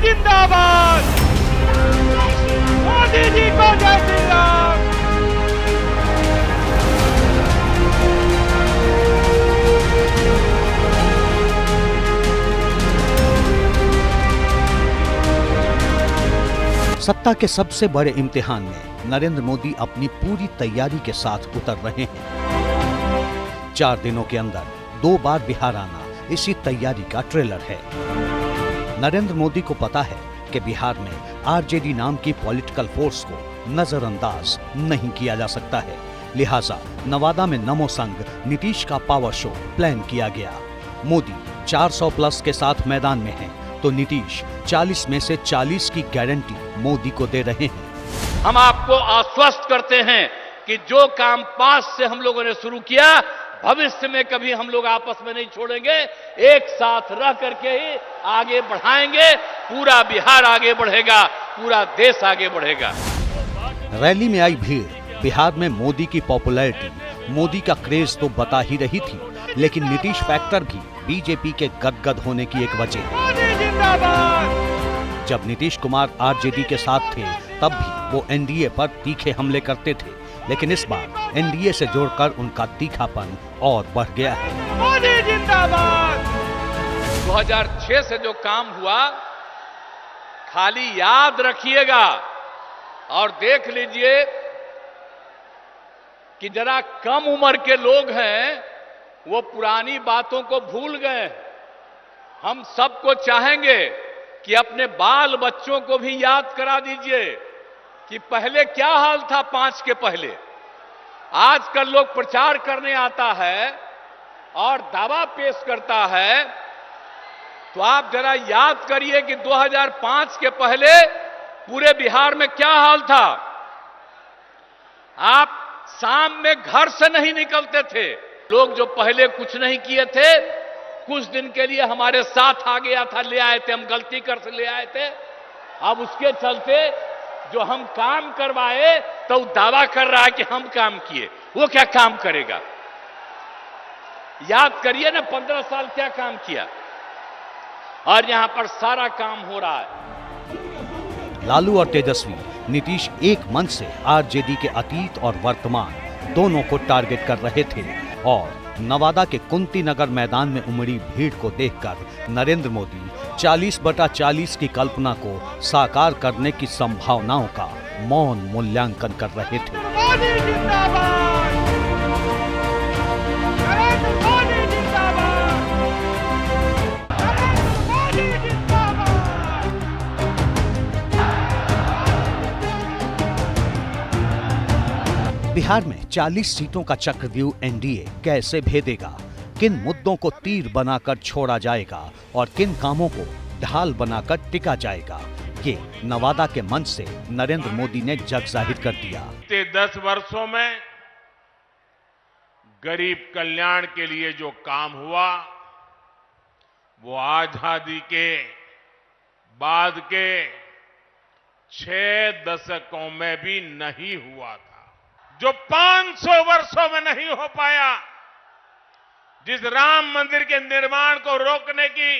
जिंदाबाद, मोदी जी को जय श्री राम। सत्ता के सबसे बड़े इम्तिहान में नरेंद्र मोदी अपनी पूरी तैयारी के साथ उतर रहे हैं। 4 दिनों के अंदर 2 बार बिहार आना इसी तैयारी का ट्रेलर है। नरेंद्र मोदी को पता है कि बिहार में आरजेडी नाम की पॉलिटिकल फोर्स को नजरअंदाज नहीं किया जा सकता है, लिहाजा नवादा में नमो संग नीतीश का पावर शो प्लान किया गया। मोदी 400 प्लस के साथ मैदान में हैं, तो नीतीश 40 में से 40 की गारंटी मोदी को दे रहे हैं। हम आपको आश्वस्त करते हैं कि जो काम 5 से हम लोगों ने शुरू किया, भविष्य में कभी हम लोग आपस में नहीं छोड़ेंगे, एक साथ रह करके ही आगे बढ़ाएंगे। पूरा बिहार आगे बढ़ेगा, पूरा देश आगे बढ़ेगा। रैली में आई भीड़ बिहार में मोदी की पॉपुलैरिटी, मोदी का क्रेज तो बता ही रही थी, लेकिन नीतीश फैक्टर भी बीजेपी के गदगद होने की एक वजह है। जब नीतीश कुमार आरजेडी के साथ थे, तब भी वो एनडीए पर तीखे हमले करते थे, लेकिन इस बार एनडीए से जोड़कर उनका तीखापन और बढ़ गया है। मोदी जिंदाबाद। 2006 से जो काम हुआ, खाली याद रखिएगा और देख लीजिए कि जरा कम उम्र के लोग हैं, वो पुरानी बातों को भूल गए। हम सबको चाहेंगे कि अपने बाल बच्चों को भी याद करा दीजिए कि पहले क्या हाल था 5 के पहले। आजकल लोग प्रचार करने आता है और दावा पेश करता है, तो आप जरा याद करिए कि 2005 के पहले पूरे बिहार में क्या हाल था। आप शाम में घर से नहीं निकलते थे। लोग जो पहले कुछ नहीं किए थे, कुछ दिन के लिए हमारे साथ आ गया था, ले आए थे, हम गलती कर से ले आए थे। अब उसके चलते जो हम काम करवाए तो दावा कर रहा है कि हम काम किए। वो क्या काम करेगा? याद करिए ना, 15 साल क्या काम किया, और यहां पर सारा काम हो रहा है। लालू और तेजस्वी नीतीश एक मंच से आरजेडी के अतीत और वर्तमान दोनों को टारगेट कर रहे थे, और नवादा के कुंती नगर मैदान में उमड़ी भीड़ को देखकर नरेंद्र मोदी 40/40 की कल्पना को साकार करने की संभावनाओं का मौन मूल्यांकन कर रहे थे। मोदी जिंदाबाद, नरेंद्र मोदी जिंदाबाद, नरेंद्र मोदी जिंदाबाद। बिहार में 40 सीटों का चक्रव्यूह एनडीए कैसे भेदेगा? किन मुद्दों को तीर बनाकर छोड़ा जाएगा और किन कामों को ढाल बनाकर टिका जाएगा? ये नवादा के मंच से नरेंद्र मोदी ने जग जाहिर कर दिया। बीते 10 वर्षों में गरीब कल्याण के लिए जो काम हुआ, वो आजादी के बाद के 6 दशकों में भी नहीं हुआ था। जो 500 वर्षों में नहीं हो पाया, जिस राम मंदिर के निर्माण को रोकने की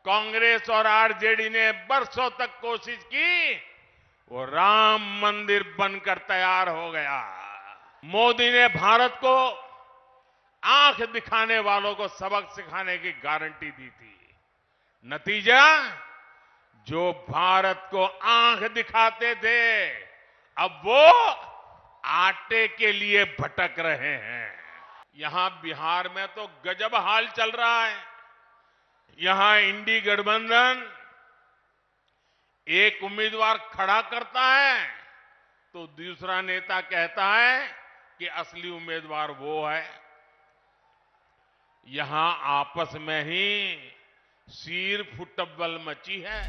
कांग्रेस और आरजेडी ने बरसों तक कोशिश की, वो राम मंदिर बनकर तैयार हो गया। मोदी ने भारत को आंख दिखाने वालों को सबक सिखाने की गारंटी दी थी। नतीजा, जो भारत को आंख दिखाते थे, अब वो आटे के लिए भटक रहे हैं। यहां बिहार में तो गजब हाल चल रहा है। यहां इंडी गठबंधन एक उम्मीदवार खड़ा करता है तो दूसरा नेता कहता है कि असली उम्मीदवार वो है। यहां आपस में ही सिर फुटबल मची है।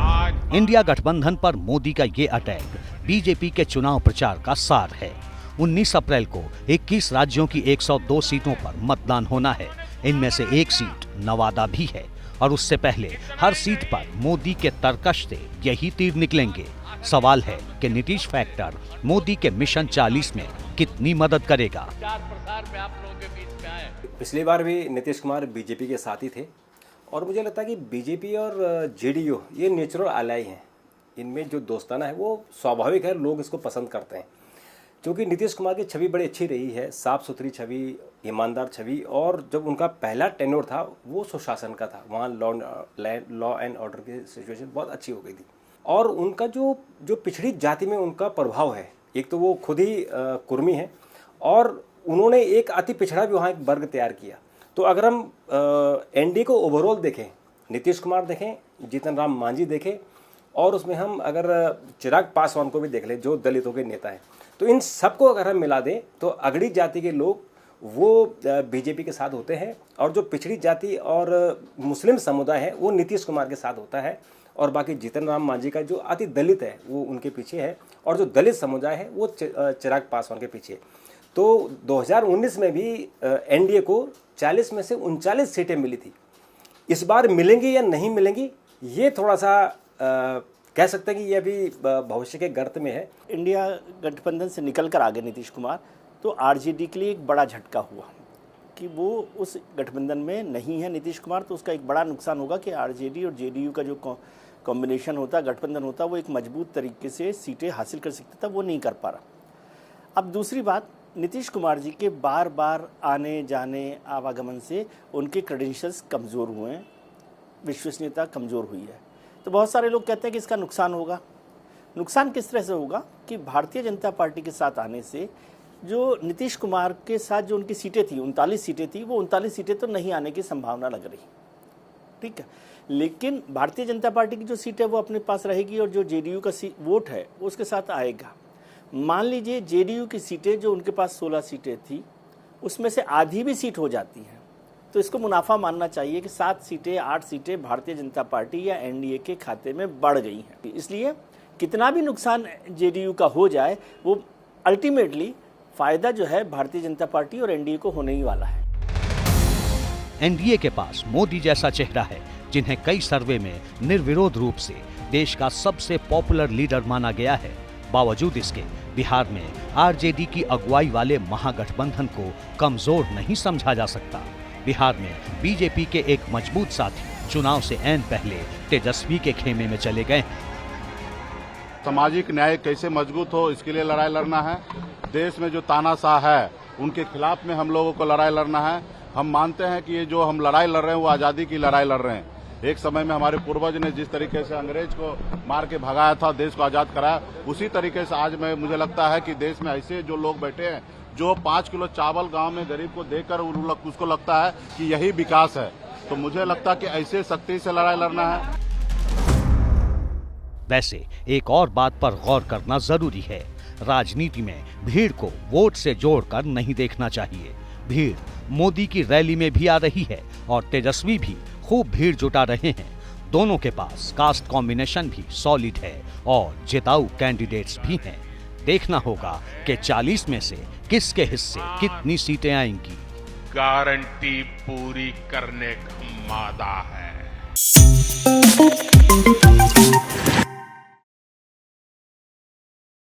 आज इंडिया गठबंधन पर मोदी का ये अटैक बीजेपी के चुनाव प्रचार का सार है। 19 अप्रैल को 21 राज्यों की 102 सीटों पर मतदान होना है। इनमें से एक सीट नवादा भी है, और उससे पहले हर सीट पर मोदी के तरकश से यही तीर निकलेंगे। सवाल है कि नीतीश फैक्टर मोदी के मिशन 40 में कितनी मदद करेगा। पिछली बार भी नीतीश कुमार बीजेपी के साथ ही थे और मुझे लगता है कि बीजेपी और जेडीयू ये नेचुरल अलाई हैं। इनमें जो दोस्ताना है वो स्वाभाविक है, लोग इसको पसंद करते हैं। क्योंकि नीतीश कुमार की छवि बड़ी अच्छी रही है, साफ़ सुथरी छवि, ईमानदार छवि, और जब उनका पहला टेन्योर था वो सुशासन का था, वहाँ लॉ एंड ऑर्डर की सिचुएशन बहुत अच्छी हो गई थी। और उनका जो पिछड़ी जाति में उनका प्रभाव है, एक तो वो खुद ही कुर्मी है और उन्होंने एक अति पिछड़ा भी वहाँ एक वर्ग तैयार किया। तो अगर हम एनडीए को ओवरऑल देखें, नीतीश कुमार देखें, जीतन राम मांझी देखें, और उसमें हम अगर चिराग पासवान को भी देख लें जो दलितों के नेता हैं, तो इन सबको अगर हम मिला दें तो अगड़ी जाति के लोग वो बीजेपी के साथ होते हैं, और जो पिछड़ी जाति और मुस्लिम समुदाय है वो नीतीश कुमार के साथ होता है, और बाकी जीतन राम मांझी का जो अति दलित है वो उनके पीछे है, और जो दलित समुदाय है वो चिराग पासवान के पीछे है। तो 2019 में भी एनडीए को 40 में से 39 सीटें मिली थी। इस बार मिलेंगी या नहीं मिलेंगी, ये थोड़ा सा कह सकते हैं कि ये अभी भविष्य के गर्त में है। इंडिया गठबंधन से निकल कर आगे नीतीश कुमार, तो आरजेडी के लिए एक बड़ा झटका हुआ कि वो उस गठबंधन में नहीं है नीतीश कुमार, तो उसका एक बड़ा नुकसान होगा कि आरजेडी और जेडीयू का जो कॉम्बिनेशन होता, गठबंधन होता, वो एक मजबूत तरीके से सीटें हासिल कर सकता था, वो नहीं कर पा रहा। अब दूसरी बात, नीतीश कुमार जी के बार बार आने जाने आवागमन से उनके क्रेडेंशियल्स कमज़ोर हुए हैं, विश्वसनीयता कमज़ोर हुई है। तो बहुत सारे लोग कहते हैं कि इसका नुकसान होगा। नुकसान किस तरह से होगा कि भारतीय जनता पार्टी के साथ आने से जो नीतीश कुमार के साथ जो उनकी सीटें थी, 39 सीटें थी, वो 39 सीटें तो नहीं आने की संभावना लग रही, ठीक है। लेकिन भारतीय जनता पार्टी की जो सीट है वो अपने पास रहेगी, और जो जेडीयू का वोट है वो उसके साथ आएगा। मान लीजिए जेडीयू की सीटें, जो उनके पास 16 सीटें थी, उसमें से आधी भी सीट हो जाती हैं, तो इसको मुनाफा मानना चाहिए कि 7 सीटें 8 सीटें भारतीय जनता पार्टी या एनडीए के खाते में बढ़ गई हैं। इसलिए कितना भी नुकसान जेडीयू का हो जाए, वो अल्टीमेटली फायदा जो है भारतीय जनता पार्टी और एनडीए को होने ही वाला है। एनडीए के पास मोदी जैसा चेहरा है, जिन्हें कई सर्वे में निर्विरोध रूप से देश का सबसे पॉपुलर लीडर माना गया है। बावजूद इसके बिहार में आरजेडी की अगुवाई वाले महागठबंधन को कमजोर नहीं समझा जा सकता। बिहार में बीजेपी के एक मजबूत साथी चुनाव से ऐन पहले तेजस्वी के खेमे में चले गए हैं। सामाजिक न्याय कैसे मजबूत हो, इसके लिए लड़ाई लड़ना है। देश में जो तानाशाह है उनके खिलाफ में हम लोगों को लड़ाई लड़ना है। हम मानते हैं कि ये जो हम लड़ाई लड़ रहे हैं वो आजादी की लड़ाई लड़ रहे हैं। एक समय में हमारे पूर्वज ने जिस तरीके से अंग्रेज को मार के भगाया था, देश को आजाद कराया, उसी तरीके से आज में मुझे लगता है कि देश में ऐसे जो लोग बैठे हैं, जो 5 किलो चावल गांव में गरीब को देकर उसको लगता है कि यही विकास है, तो मुझे लगता है कि ऐसे सख्ती से लड़ाई लड़ना है। वैसे एक और बात पर गौर करना जरूरी है, राजनीति में भीड़ को वोट से जोड़कर नहीं देखना चाहिए। भीड़ मोदी की रैली में भी आ रही है और तेजस्वी भी खूब भीड़ जुटा रहे हैं। दोनों के पास कास्ट कॉम्बिनेशन भी सॉलिड है और जिताऊ कैंडिडेट्स भी हैं। देखना होगा कि 40 में से किसके हिस्से कितनी सीटें आएंगी। गारंटी पूरी करने का मादा है।